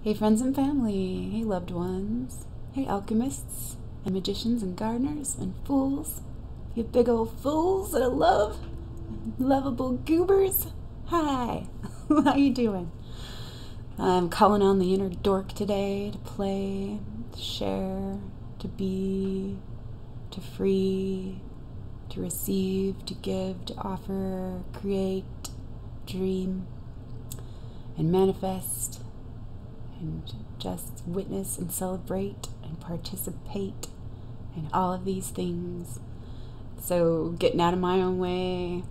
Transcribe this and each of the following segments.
Hey friends and family, hey loved ones, hey alchemists and magicians and gardeners and fools, you big old fools that I love, lovable goobers. Hi, how you doing? I'm calling on the inner dork today to play, to share, to be, to free, to receive, to give, to offer, create, dream, and manifest, and just witness and celebrate and participate in all of these things. So getting out of my own way,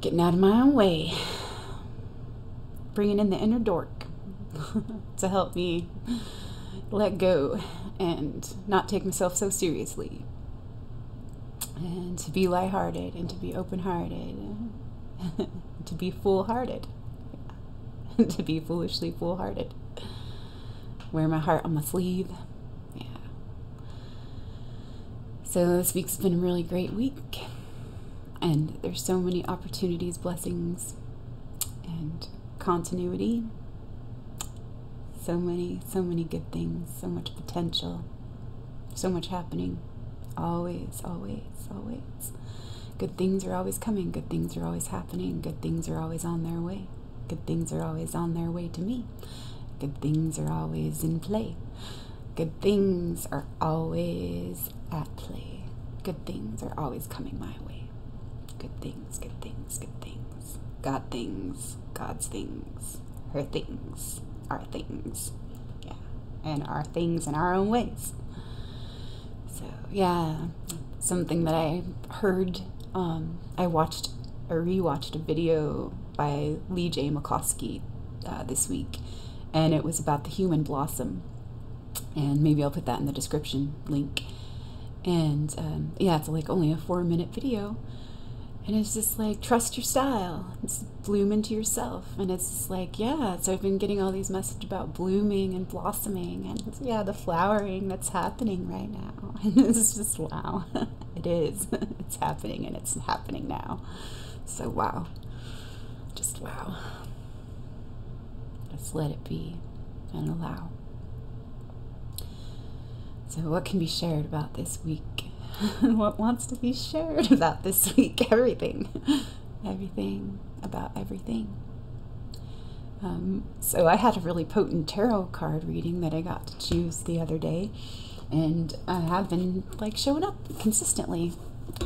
getting out of my own way, bringing in the inner dork to help me let go and not take myself so seriously, and to be lighthearted and to be open-hearted, to be foolhardy. To be foolishly foolhardy. Wear my heart on my sleeve. Yeah. So this week's been a really great week. And there's so many opportunities, blessings, and continuity. So many good things. So much potential. So much happening. Always, always, always. Good things are always coming. Good things are always happening. Good things are always on their way. Good things are always on their way to me. Good things are always in play. Good things are always at play. Good things are always coming my way. Good things, good things, good things. God things, God's things, her things, our things. Yeah, and our things in our own ways. So, yeah, something that I heard, I rewatched a video by Lee J. McCloskey this week, and it was about the human blossom, and maybe I'll put that in the description link. And it's like only a 4-minute video, and it's just like, trust your style, it's bloom into yourself. And it's just like, so I've been getting all these messages about blooming and blossoming, and the flowering that's happening right now. And it's just, wow. It is. It's happening, and it's happening now. So wow. Just wow. Just let it be and allow. So what can be shared about this week? What wants to be shared about this week? Everything. Everything about everything. So I had a really potent tarot card reading that I got to choose the other day, and I have been showing up consistently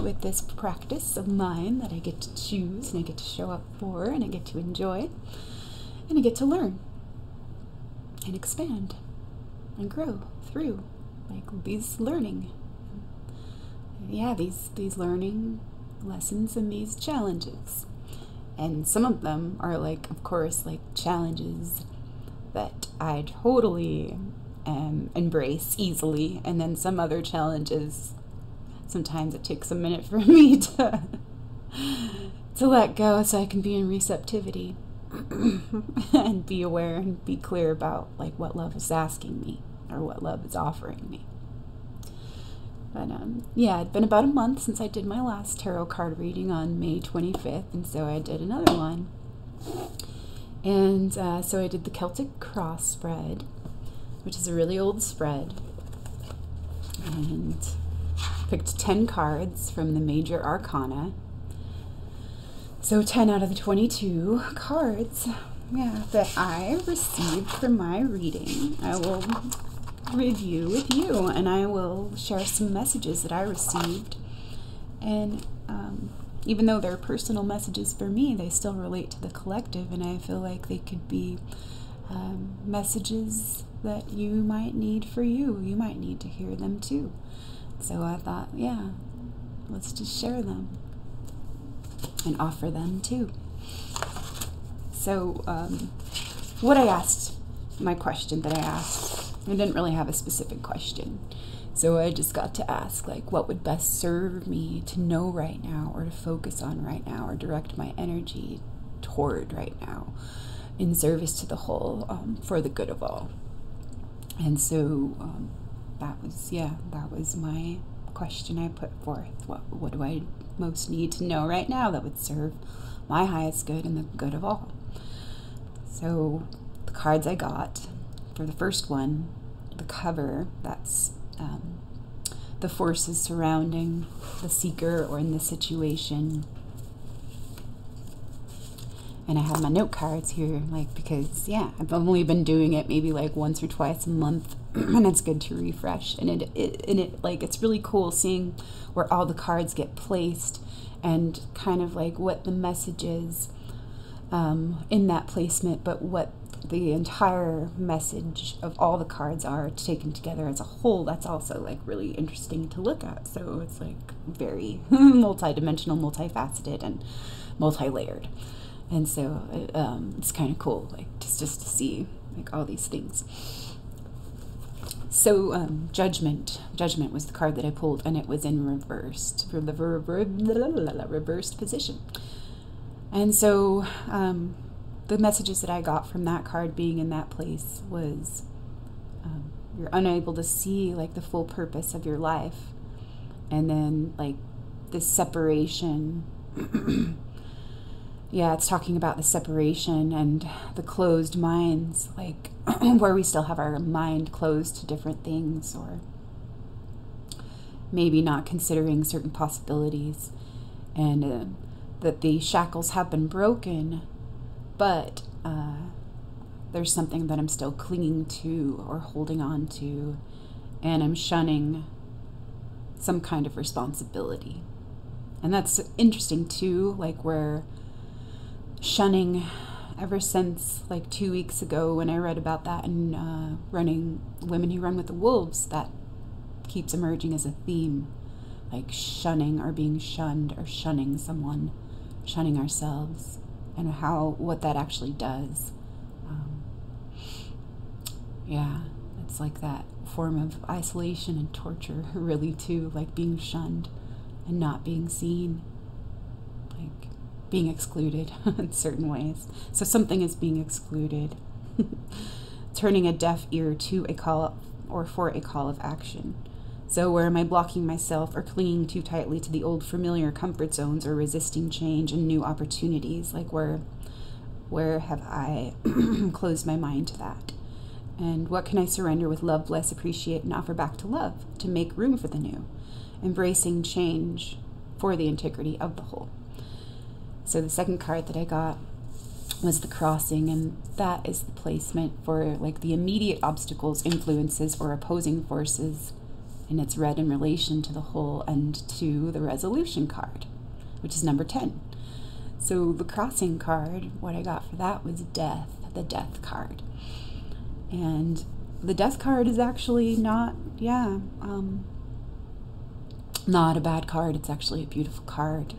with this practice of mine that I get to choose, and I get to show up for, and I get to enjoy, and I get to learn and expand and grow through these learning. These learning lessons and these challenges. And some of them are of course, challenges that I totally embrace easily, and then some other challenges, sometimes it takes a minute for me to let go so I can be in receptivity and be aware and be clear about what love is asking me or what love is offering me. But it'd been about a month since I did my last tarot card reading on May 25th, and so I did another one. And so I did the Celtic Cross spread, which is a really old spread, and picked 10 cards from the major arcana. So 10 out of the 22 cards that I received from my reading, I will review with you, and I will share some messages that I received. And even though they're personal messages for me, they still relate to the collective, and I feel like they could be messages that you might need for you. You might need to hear them too. So I thought, let's just share them and offer them too. So what I asked, my question that I asked, I didn't really have a specific question. So I just got to ask, what would best serve me to know right now, or to focus on right now, or direct my energy toward right now, in service to the whole, for the good of all. And so that was my question I put forth. What do I most need to know right now that would serve my highest good and the good of all? So the cards I got for the first one, the cover, that's the forces surrounding the seeker or in the situation. And I have my note cards here, like, because, yeah, I've only been doing it maybe like once or twice a month, and it's good to refresh. And it's really cool seeing where all the cards get placed and kind of like what the message is in that placement, but what the entire message of all the cards are taken together as a whole. That's also like really interesting to look at. So it's like very multi-dimensional, multifaceted, and multi-layered. And so it's kind of cool, like just to see like all these things. So Judgment was the card that I pulled, and it was in reversed, for the reversed position. And so the messages that I got from that card being in that place was you're unable to see like the full purpose of your life, and then like this separation. Yeah, it's talking about the separation and the closed minds, like where we still have our mind closed to different things, or maybe not considering certain possibilities, and that the shackles have been broken, but there's something that I'm still clinging to or holding on to, and I'm shunning some kind of responsibility. And that's interesting too, like where shunning, ever since like 2 weeks ago when I read about that in running Women Who Run with the Wolves, that keeps emerging as a theme, like shunning or being shunned or shunning someone, shunning ourselves, and what that actually does. Yeah, it's like that form of isolation and torture, really too, like being shunned and not being seen, like being excluded in certain ways. So something is being excluded. Turning a deaf ear to a call or for a call of action. So where am I blocking myself or clinging too tightly to the old familiar comfort zones, or resisting change and new opportunities? Like where have I closed my mind to that? And what can I surrender with love, bless, appreciate, and offer back to love to make room for the new? Embracing change for the integrity of the whole. So the second card that I got was the Crossing, and that is the placement for like the immediate obstacles, influences, or opposing forces, and it's read in relation to the whole and to the Resolution card, which is number 10. So the Crossing card, what I got for that was Death, the Death card. And the Death card is actually not a bad card. It's actually a beautiful card.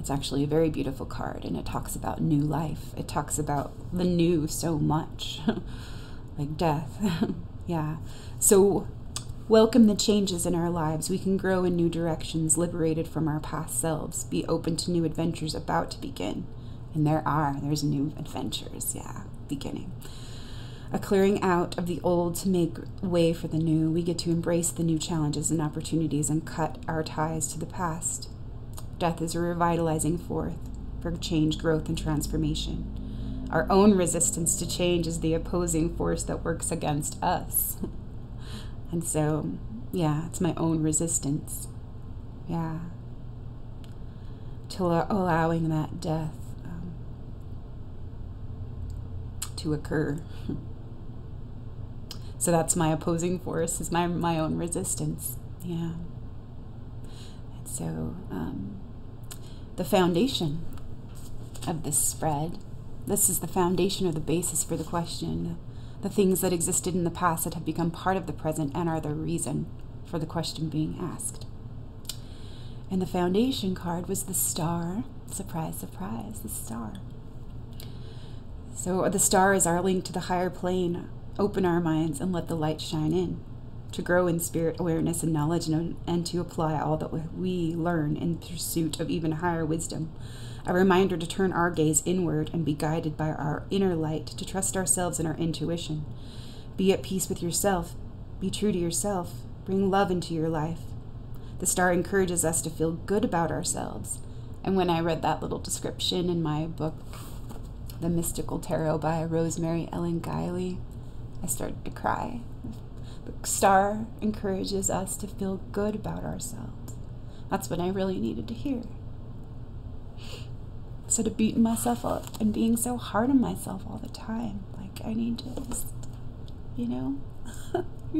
It's actually a very beautiful card, and it talks about new life. It talks about the new so much, like death. Yeah. So welcome the changes in our lives. We can grow in new directions, liberated from our past selves. Be open to new adventures about to begin. And there's new adventures, beginning. A clearing out of the old to make way for the new. We get to embrace the new challenges and opportunities and cut our ties to the past. Death is a revitalizing force for change, growth, and transformation. Our own resistance to change is the opposing force that works against us. And so, it's my own resistance. To allowing that death to occur. So that's my opposing force, is my own resistance. And so the foundation of this spread, this is the foundation or the basis for the question. The things that existed in the past that have become part of the present and are the reason for the question being asked. And the foundation card was the Star. Surprise, surprise, the Star. So the Star is our link to the higher plane. Open our minds and let the light shine in. To grow in spirit, awareness, and knowledge, and to apply all that we learn in pursuit of even higher wisdom. A reminder to turn our gaze inward and be guided by our inner light, to trust ourselves and our intuition. Be at peace with yourself. Be true to yourself. Bring love into your life. The Star encourages us to feel good about ourselves. And when I read that little description in my book, The Mystical Tarot by Rosemary Ellen Guiley, I started to cry. The star encourages us to feel good about ourselves. That's what I really needed to hear. Instead of beating myself up and being so hard on myself all the time. Like, I need to just, you're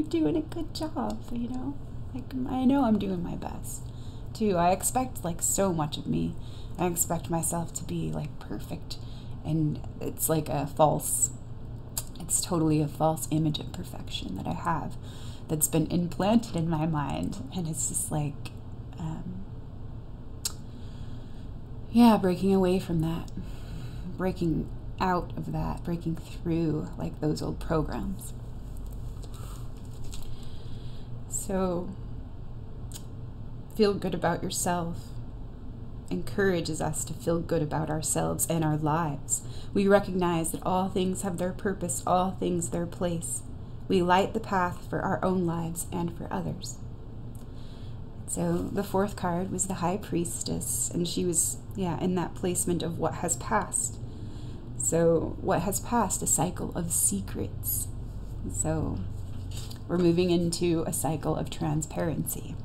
doing a good job, Like, I know I'm doing my best, too. I expect, like, so much of me. I expect myself to be, like, perfect. And it's like it's totally a false image of perfection that I have that's been implanted in my mind. And it's just like, breaking away from that, breaking out of that, breaking through like those old programs. So, feel good about yourself encourages us to feel good about ourselves and our lives. We recognize that all things have their purpose, all things their place. We light the path for our own lives and for others. So the fourth card was the High Priestess, and she was, in that placement of what has passed. So what has passed, a cycle of secrets. So we're moving into a cycle of transparency.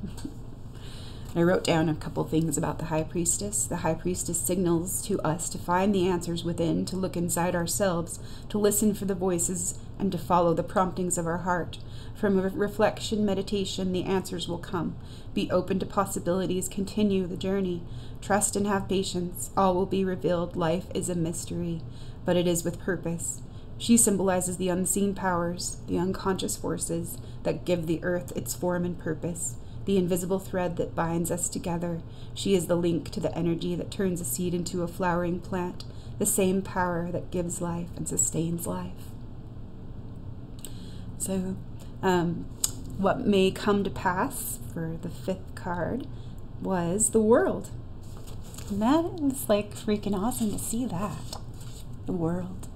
I wrote down a couple things about the High Priestess. The High Priestess signals to us to find the answers within, to look inside ourselves, to listen for the voices, and to follow the promptings of our heart. From reflection, meditation, the answers will come. Be open to possibilities. Continue the journey. Trust and have patience. All will be revealed. Life is a mystery, but it is with purpose. She symbolizes the unseen powers, the unconscious forces that give the earth its form and purpose. The invisible thread that binds us together. She is the link to the energy that turns a seed into a flowering plant, the same power that gives life and sustains life. So, what may come to pass for the fifth card was the world. And that was like freaking awesome to see that. The world.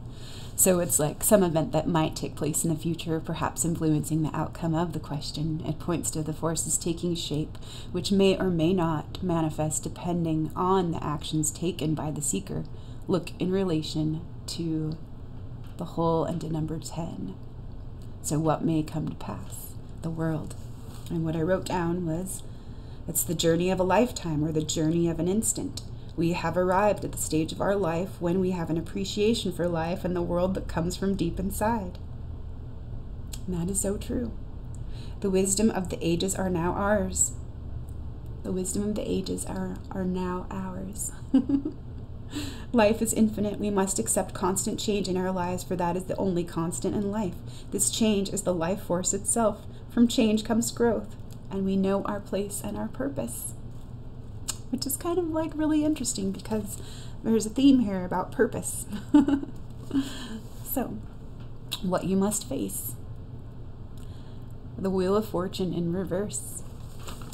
So it's like some event that might take place in the future, perhaps influencing the outcome of the question. It points to the forces taking shape, which may or may not manifest depending on the actions taken by the seeker. Look in relation to the whole and to number 10. So what may come to pass? The world. And what I wrote down was, it's the journey of a lifetime or the journey of an instant. We have arrived at the stage of our life when we have an appreciation for life and the world that comes from deep inside. And that is so true. The wisdom of the ages are now ours. The wisdom of the ages are now ours. Life is infinite. We must accept constant change in our lives, for that is the only constant in life. This change is the life force itself. From change comes growth, and we know our place and our purpose. Which is kind of like really interesting because there's a theme here about purpose. So, what you must face. The Wheel of Fortune in reverse.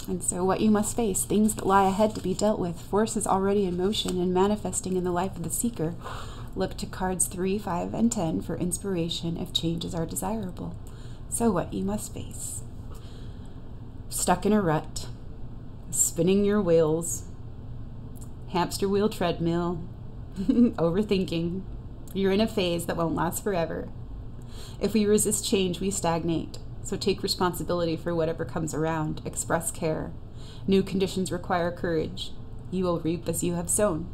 And so what you must face, things that lie ahead to be dealt with, forces already in motion and manifesting in the life of the seeker. Look to cards 3, 5, and 10 for inspiration if changes are desirable. So what you must face. Stuck in a rut. Spinning your wheels. Hamster wheel treadmill. Overthinking. You're in a phase that won't last forever. If we resist change, we stagnate. So take responsibility for whatever comes around. Express care. New conditions require courage. You will reap as you have sown.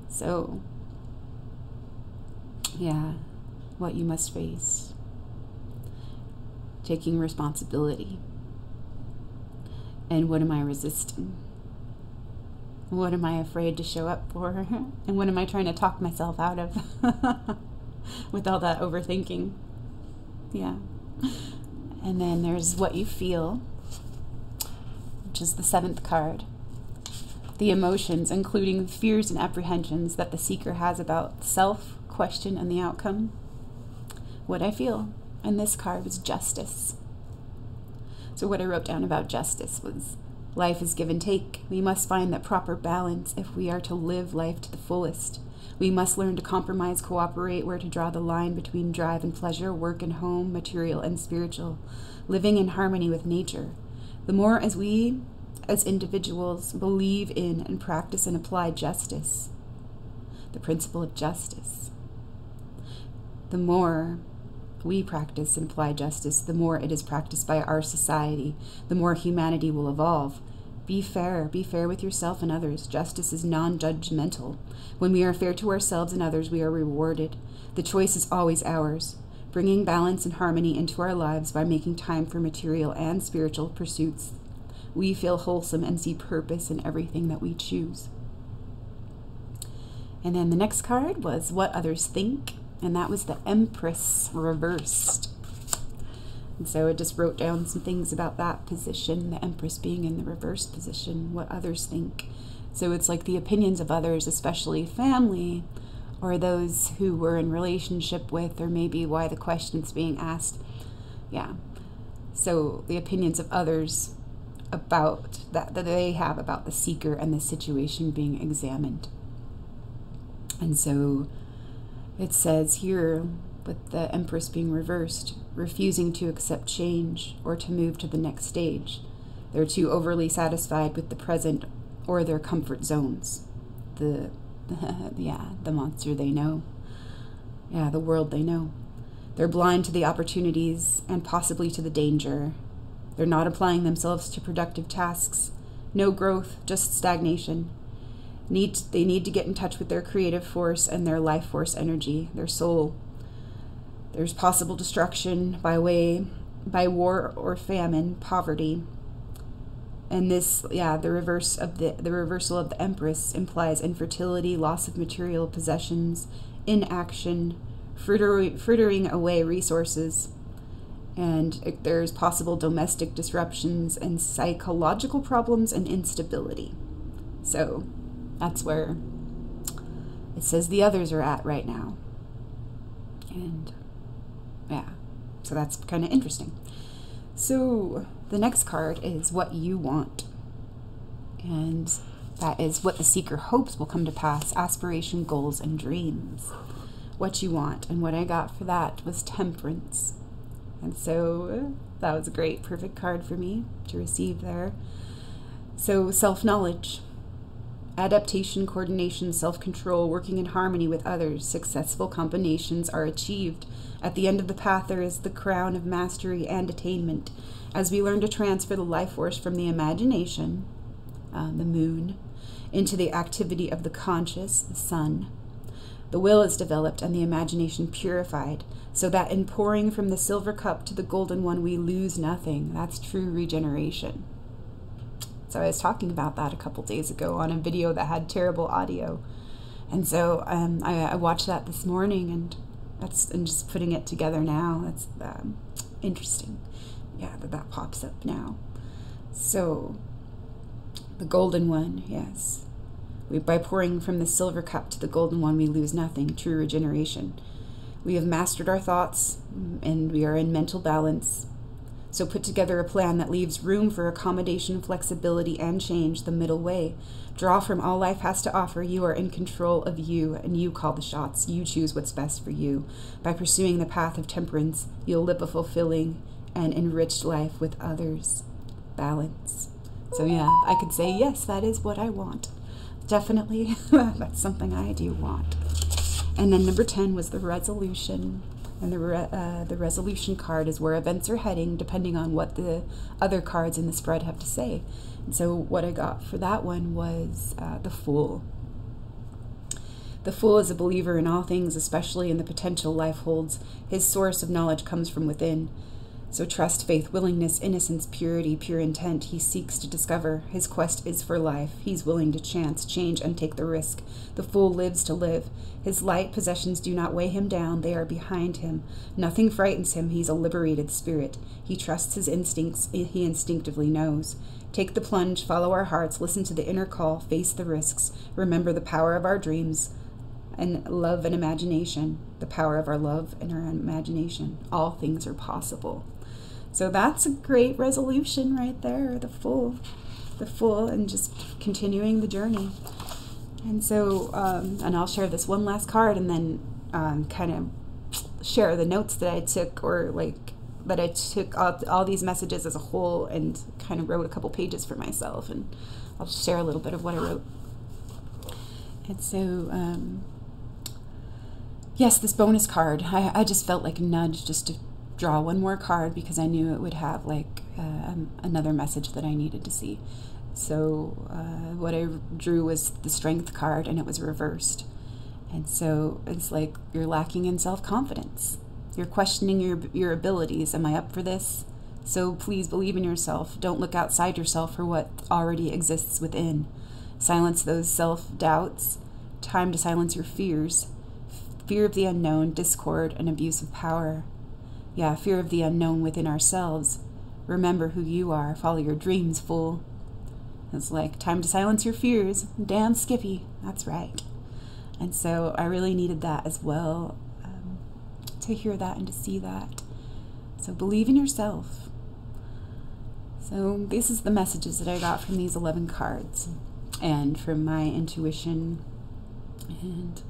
So, what you must face. Taking responsibility. And what am I resisting? What am I afraid to show up for? And what am I trying to talk myself out of? With all that overthinking. Yeah. And then there's what you feel, which is the 7th card. The emotions, including fears and apprehensions that the seeker has about self, question, and the outcome. What I feel. And this card was justice. So what I wrote down about justice was, life is give and take. We must find that proper balance if we are to live life to the fullest. We must learn to compromise, cooperate, where to draw the line between drive and pleasure, work and home, material and spiritual, living in harmony with nature. The more as we, as individuals, believe in and practice and apply justice, the principle of justice, the more we practice and apply justice, the more it is practiced by our society, the more humanity will evolve. Be fair with yourself and others. Justice is non-judgmental. When we are fair to ourselves and others, we are rewarded. The choice is always ours. Bringing balance and harmony into our lives by making time for material and spiritual pursuits, we feel wholesome and see purpose in everything that we choose. And then the next card was what others think, and that was the Empress reversed. And so I just wrote down some things about that position, the Empress being in the reversed position, what others think. So it's like the opinions of others, especially family, or those who we're in relationship with, or maybe why the question's being asked. Yeah. So the opinions of others about that they have about the seeker and the situation being examined. And so it says here, with the Empress being reversed, refusing to accept change or to move to the next stage. They're too overly satisfied with the present or their comfort zones. The monster they know. Yeah, the world they know. They're blind to the opportunities and possibly to the danger. They're not applying themselves to productive tasks. No growth, just stagnation. They need to get in touch with their creative force and their life force energy, their soul. There's possible destruction by war or famine, poverty. And this, the reversal of the Empress implies infertility, loss of material possessions, inaction, frittering away resources, and there's possible domestic disruptions and psychological problems and instability. So that's where it says the others are at right now. And so that's kind of interesting. So the next card is what you want. And that is what the seeker hopes will come to pass, aspiration, goals, and dreams. What you want. And what I got for that was Temperance. And so that was a great, perfect card for me to receive there. So self-knowledge, adaptation, coordination, self-control, working in harmony with others, successful combinations are achieved. At the end of the path, there is the crown of mastery and attainment. As we learn to transfer the life force from the imagination, the moon, into the activity of the conscious, the sun, the will is developed and the imagination purified, so that in pouring from the silver cup to the golden one, we lose nothing. That's true regeneration. So I was talking about that a couple days ago on a video that had terrible audio. And so I watched that this morning, and I'm just putting it together now. That's interesting. Yeah, that pops up now. So the golden one, yes. By pouring from the silver cup to the golden one, we lose nothing. True regeneration. We have mastered our thoughts, and we are in mental balance. So put together a plan that leaves room for accommodation, flexibility, and change, the middle way. Draw from all life has to offer. You are in control of you, and you call the shots. You choose what's best for you. By pursuing the path of temperance, you'll live a fulfilling and enriched life with others. Balance. So yeah, I could say, yes, that is what I want. Definitely, that's something I do want. And then number 10 was the resolution. And the resolution card is where events are heading, depending on what the other cards in the spread have to say. And so what I got for that one was the Fool. The Fool is a believer in all things, especially in the potential life holds. His source of knowledge comes from within. So trust, faith, willingness, innocence, purity, pure intent he seeks to discover. His quest is for life. He's willing to chance, change, and take the risk. The Fool lives to live. His light possessions do not weigh him down. They are behind him. Nothing frightens him. He's a liberated spirit. He trusts his instincts. He instinctively knows. Take the plunge. Follow our hearts. Listen to the inner call. Face the risks. Remember the power of our dreams and love and imagination. The power of our love and our imagination. All things are possible. So that's a great resolution right there, the Fool, and just continuing the journey. And so, and I'll share this one last card, and then kind of share the notes that I took, or like that I took all these messages as a whole, and kind of wrote a couple pages for myself, and I'll share a little bit of what I wrote. And so, yes, this bonus card, I just felt like a nudge just to draw one more card because I knew it would have like another message that I needed to see. So what I drew was the Strength card, and it was reversed. And so it's like you're lacking in self-confidence. You're questioning your abilities. Am I up for this? So please believe in yourself. Don't look outside yourself for what already exists within. Silence those self-doubts. Time to silence your fears. Fear of the unknown, discord, and abuse of power. Yeah, fear of the unknown within ourselves. Remember who you are. Follow your dreams, fool. It's like, time to silence your fears. Damn Skippy. That's right. And so I really needed that as well, to hear that and to see that. So believe in yourself. So this is the messages that I got from these 11 cards and from my intuition and,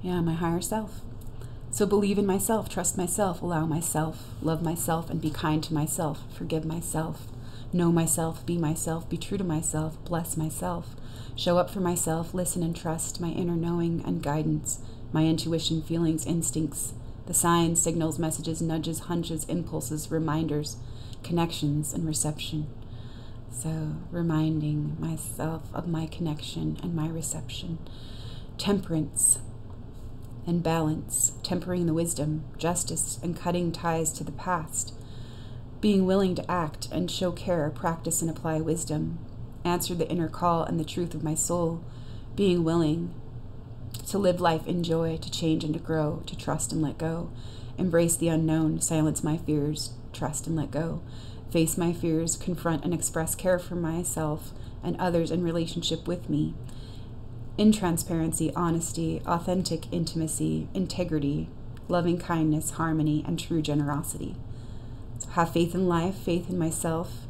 yeah, my higher self. So believe in myself, trust myself, allow myself, love myself, and be kind to myself, forgive myself, know myself, be true to myself, bless myself, show up for myself, listen and trust my inner knowing and guidance, my intuition, feelings, instincts, the signs, signals, messages, nudges, hunches, impulses, reminders, connections, and reception. So reminding myself of my connection and my reception. Temperance and balance, tempering the wisdom, justice, and cutting ties to the past. Being willing to act and show care, practice and apply wisdom. Answer the inner call and the truth of my soul. Being willing to live life in joy, to change and to grow, to trust and let go. Embrace the unknown, silence my fears, trust and let go. Face my fears, confront and express care for myself and others in relationship with me. In transparency, honesty, authentic intimacy, integrity, loving kindness, harmony, and true generosity. So have faith in life, faith in myself,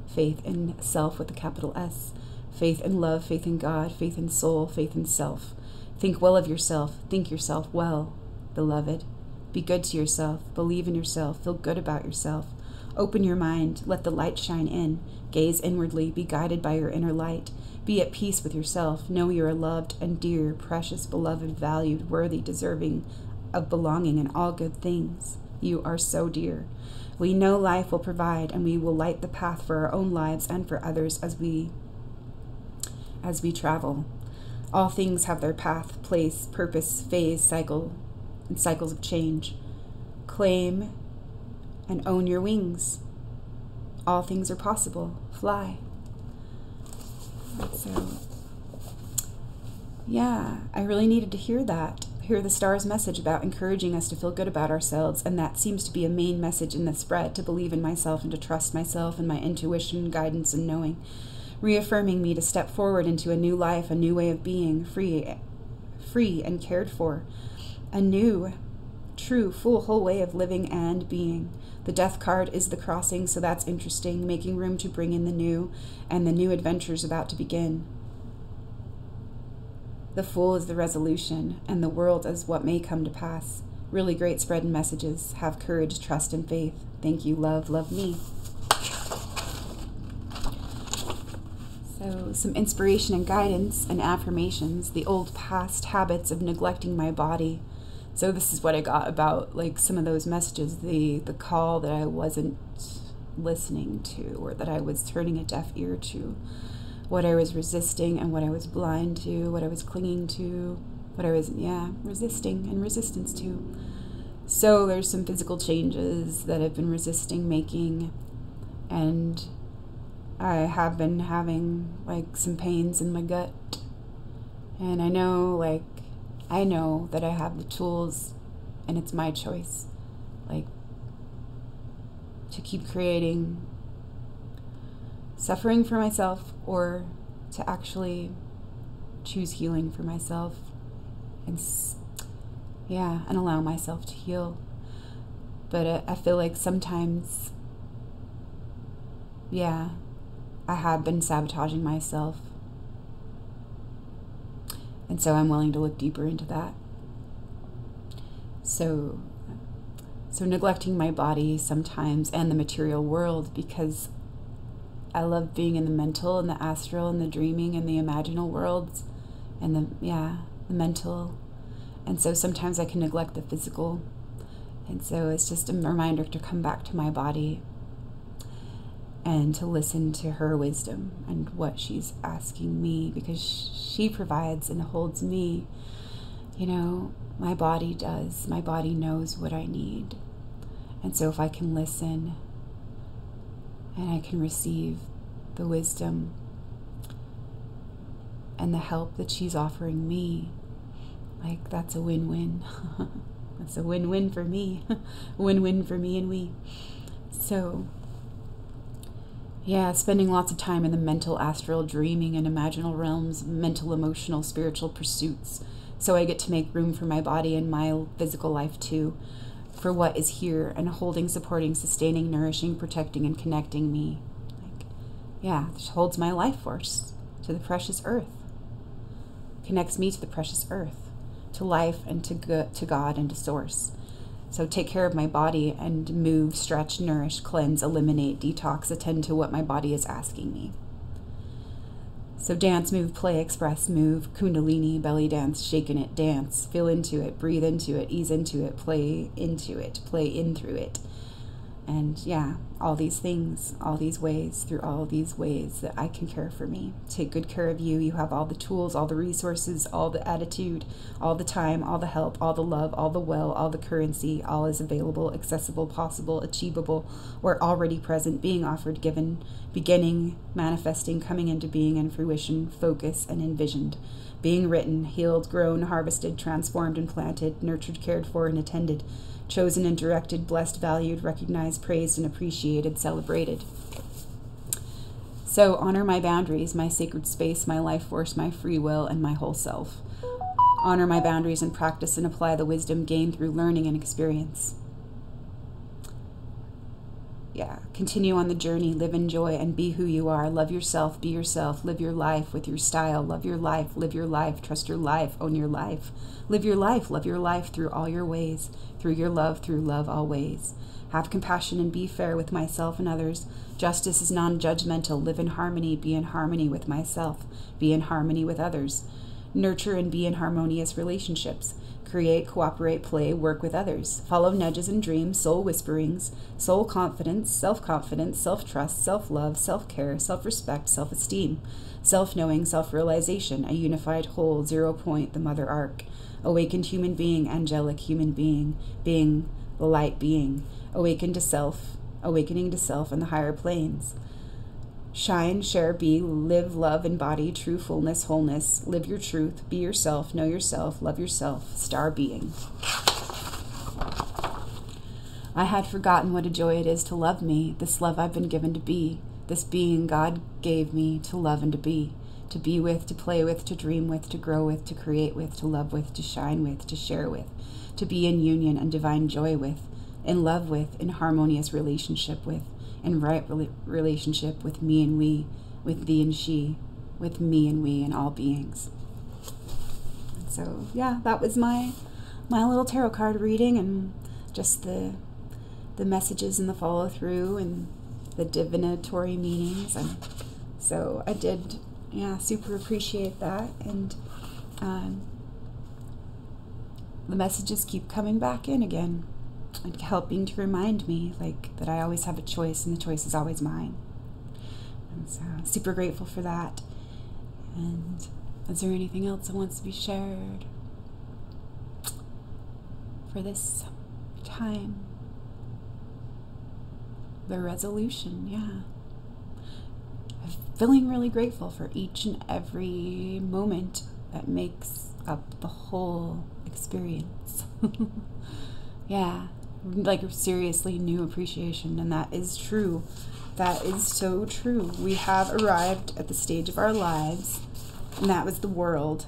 faith in self with a capital S, faith in love, faith in God, faith in soul, faith in self. Think well of yourself, think yourself well, beloved. Be good to yourself, believe in yourself, feel good about yourself. Open your mind, let the light shine in, gaze inwardly, be guided by your inner light. Be at peace with yourself, know you are loved and dear, precious, beloved, valued, worthy, deserving of belonging in all good things. You are so dear. We know life will provide, and we will light the path for our own lives and for others as we travel. All things have their path, place, purpose, phase, cycle, and cycles of change. Claim and own your wings. All things are possible. Fly. So, yeah, I really needed to hear that. Hear the star's message about encouraging us to feel good about ourselves, and that seems to be a main message in the spread, to believe in myself and to trust myself and my intuition, guidance, and knowing. Reaffirming me to step forward into a new life, a new way of being, free and cared for. A new, true, full, whole way of living and being. The Death card is the crossing, so that's interesting, making room to bring in the new, and the new adventures about to begin. The Fool is the resolution, and the world is what may come to pass. Really great spread and messages. Have courage, trust, and faith. Thank you, love, love me. So, some inspiration and guidance and affirmations. The old past habits of neglecting my body. So this is what I got about like some of those messages, the call that I wasn't listening to, or that I was turning a deaf ear to, what I was resisting and what I was blind to, what I was clinging to, what I was, resisting and resistance to. So there's some physical changes that I've been resisting making, and I have been having like some pains in my gut, and I know that I have the tools, and it's my choice, like, to keep creating suffering for myself, or to actually choose healing for myself, and allow myself to heal. But I feel like sometimes, I have been sabotaging myself. And so I'm willing to look deeper into that. So neglecting my body sometimes, and the material world, because I love being in the mental and the astral and the dreaming and the imaginal worlds, and the mental. And so sometimes I can neglect the physical. And so it's just a reminder to come back to my body and to listen to her wisdom and what she's asking me, because she provides and holds me. You know, my body does. My body knows what I need. And so if I can listen and I can receive the wisdom and the help that she's offering me, like, that's a win-win. That's a win-win for me. Win-win for me and we. So, yeah, spending lots of time in the mental, astral, dreaming, and imaginal realms, mental, emotional, spiritual pursuits. So I get to make room for my body and my physical life too, for what is here, and holding, supporting, sustaining, nourishing, protecting, and connecting me. Like, yeah, it holds my life force to the precious earth. Connects me to the precious earth, to life, and to God and to Source. So take care of my body and move, stretch, nourish, cleanse, eliminate, detox, attend to what my body is asking me. So dance, move, play, express, move, kundalini, belly dance, shaking it, dance, feel into it, breathe into it, ease into it, play in through it. And yeah, all these things, all these ways, through all these ways that I can care for me. Take good care of you. You have all the tools, all the resources, all the attitude, all the time, all the help, all the love, all the well, all the currency. All is available, accessible, possible, achievable, or already present, being offered, given, beginning, manifesting, coming into being and fruition, focus, and envisioned. Being written, healed, grown, harvested, transformed, and planted, nurtured, cared for, and attended. Chosen and directed, blessed, valued, recognized, praised, and appreciated, celebrated. So honor my boundaries, my sacred space, my life force, my free will, and my whole self. Honor my boundaries and practice and apply the wisdom gained through learning and experience. Yeah, continue on the journey, live in joy, and be who you are. Love yourself, be yourself, live your life with your style. Love your life, live your life, trust your life, own your life. Live your life, love your life through all your ways, through love always. Have compassion and be fair with myself and others. Justice is non-judgmental. Live in harmony, be in harmony with myself, be in harmony with others. Nurture and be in harmonious relationships. Create, cooperate, play, work with others. Follow nudges and dreams, soul whisperings, soul confidence, self-trust, self-love, self-care, self-respect, self-esteem, self-knowing, self-realization, a unified whole, 0 point, the mother arc, awakened human being, angelic human being, being the light being, awakening to self and the higher planes. Shine, share, be, live, love, embody true fullness, wholeness. Live your truth, be yourself, know yourself, love yourself, star being. I had forgotten what a joy it is to love me, this love I've been given to be, this being God gave me to love and to be with, to play with, to dream with, to grow with, to create with, to love with, to shine with, to share with, to be in union and divine joy with, in love with, in harmonious relationship with, in right relationship with me and we, with thee and she, with me and we and all beings. So yeah, that was my little tarot card reading, and just the messages and the follow through and the divinatory meanings. And so I did, yeah, super appreciate that. And the messages keep coming back in again, like helping to remind me, like, that I always have a choice and the choice is always mine. And so I'm super grateful for that. And is there anything else that wants to be shared for this time? The resolution, yeah. I'm feeling really grateful for each and every moment that makes up the whole experience. Yeah, like seriously new appreciation, and that is true. That is so true. We have arrived at the stage of our lives, and that was the world.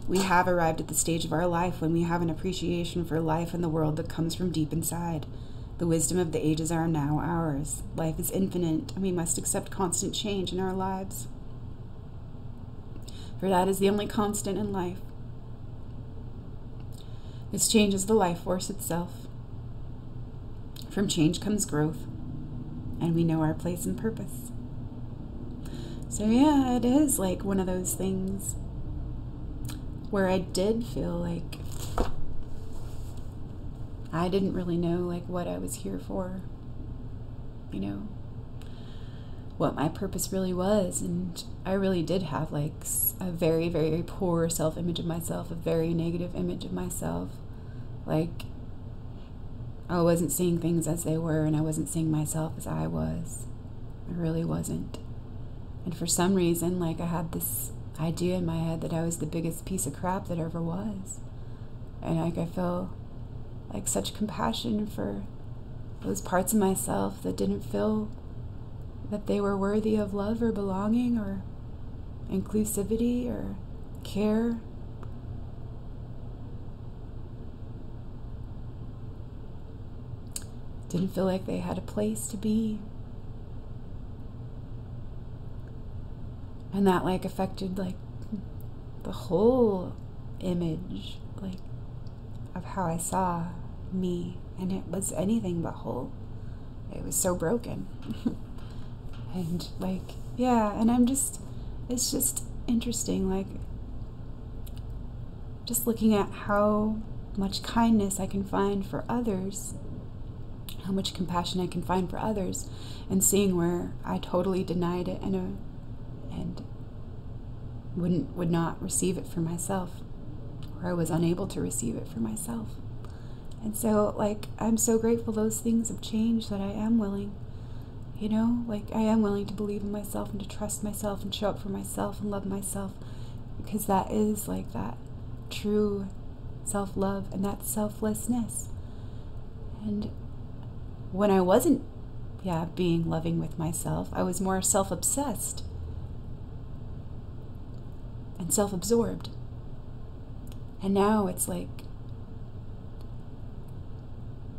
We have arrived at the stage of our life when we have an appreciation for life and the world that comes from deep inside. The wisdom of the ages are now ours. Life is infinite, and we must accept constant change in our lives. For that is the only constant in life. This change is the life force itself. From change comes growth, and we know our place and purpose. So yeah, it is like one of those things. where I did feel like I didn't really know like what I was here for, you know, what my purpose really was. And I really did have like a very, very poor self-image of myself, a very negative image of myself. Like, I wasn't seeing things as they were, and I wasn't seeing myself as I was. I really wasn't. And for some reason, like, I had this idea in my head that I was the biggest piece of crap that ever was. And like, I felt like such compassion for those parts of myself that didn't feel that they were worthy of love or belonging or inclusivity or care. Didn't feel like they had a place to be. And that like affected like the whole image like of how I saw me, and it was anything but whole. It was so broken. And like, yeah, and it's just interesting, like just looking at how much kindness I can find for others, how much compassion I can find for others, and seeing where I totally denied it and would not receive it for myself, or I was unable to receive it for myself. And so like, I'm so grateful those things have changed, that I am willing, you know, like I am willing to believe in myself and to trust myself and show up for myself and love myself, because that is like that true self-love and that selflessness. And when I wasn't being loving with myself, I was more self-obsessed and self-absorbed. And now it's like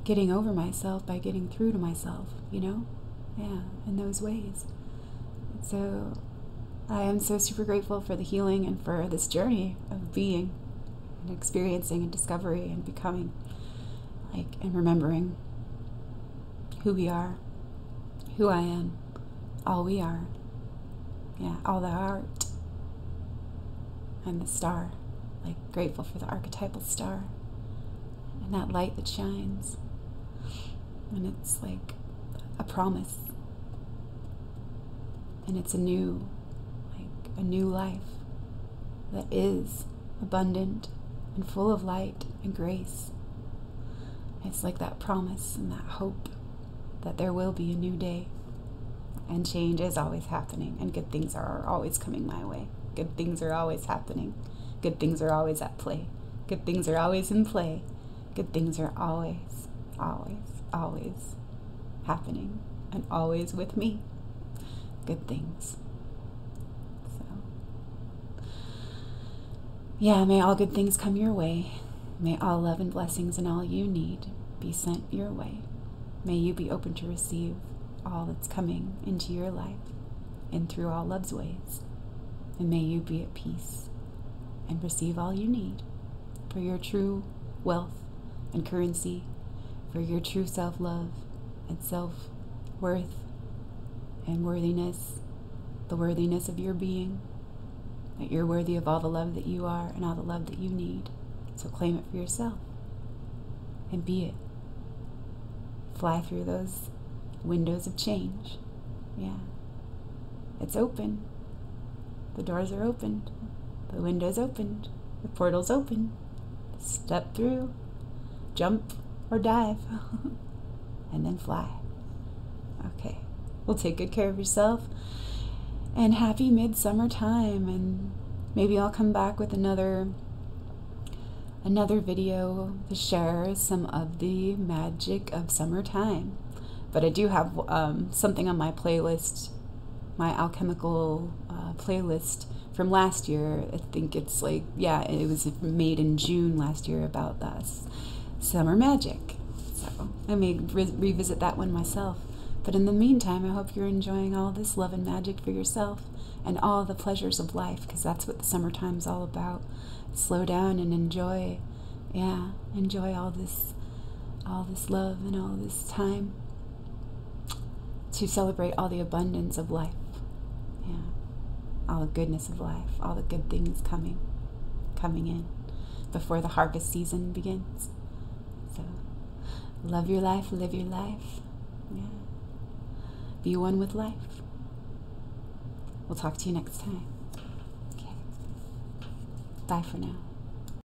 getting over myself by getting through to myself, you know? Yeah, in those ways. So I am so super grateful for the healing and for this journey of being and experiencing and discovery and becoming, like, and remembering who we are, who I am, all we are. Yeah, all the art and the star. Like, grateful for the archetypal star and that light that shines. And it's like a promise. And it's a new life that is abundant and full of light and grace. It's like that promise and that hope that there will be a new day, and change is always happening, and good things are always coming my way. Good things are always happening. Good things are always at play. Good things are always in play. Good things are always, always, always happening, and always with me. Good things. So, yeah, may all good things come your way. May all love and blessings and all you need be sent your way. May you be open to receive all that's coming into your life and through all love's ways. And may you be at peace and receive all you need for your true wealth and currency, for your true self-love and self-worth and worthiness, the worthiness of your being, that you're worthy of all the love that you are and all the love that you need. So claim it for yourself and be it. Fly through those windows of change. Yeah. It's open. The doors are opened. The window's opened. The portal's open. Step through, jump or dive, and then fly. Okay. Well, take good care of yourself, and happy midsummer time. And maybe I'll come back with another video to share some of the magic of summertime. But I do have something on my playlist, my alchemical playlist from last year. I think it's like, yeah, it was made in June last year about summer magic. So I may revisit that one myself. But in the meantime, I hope you're enjoying all this love and magic for yourself and all the pleasures of life, because that's what the summertime's all about. Slow down and enjoy, enjoy all this love and all this time to celebrate all the abundance of life. Yeah, all the goodness of life, all the good things coming coming in before the harvest season begins. So love your life, live your life. Yeah. Be one with life. We'll talk to you next time. Okay. Bye for now.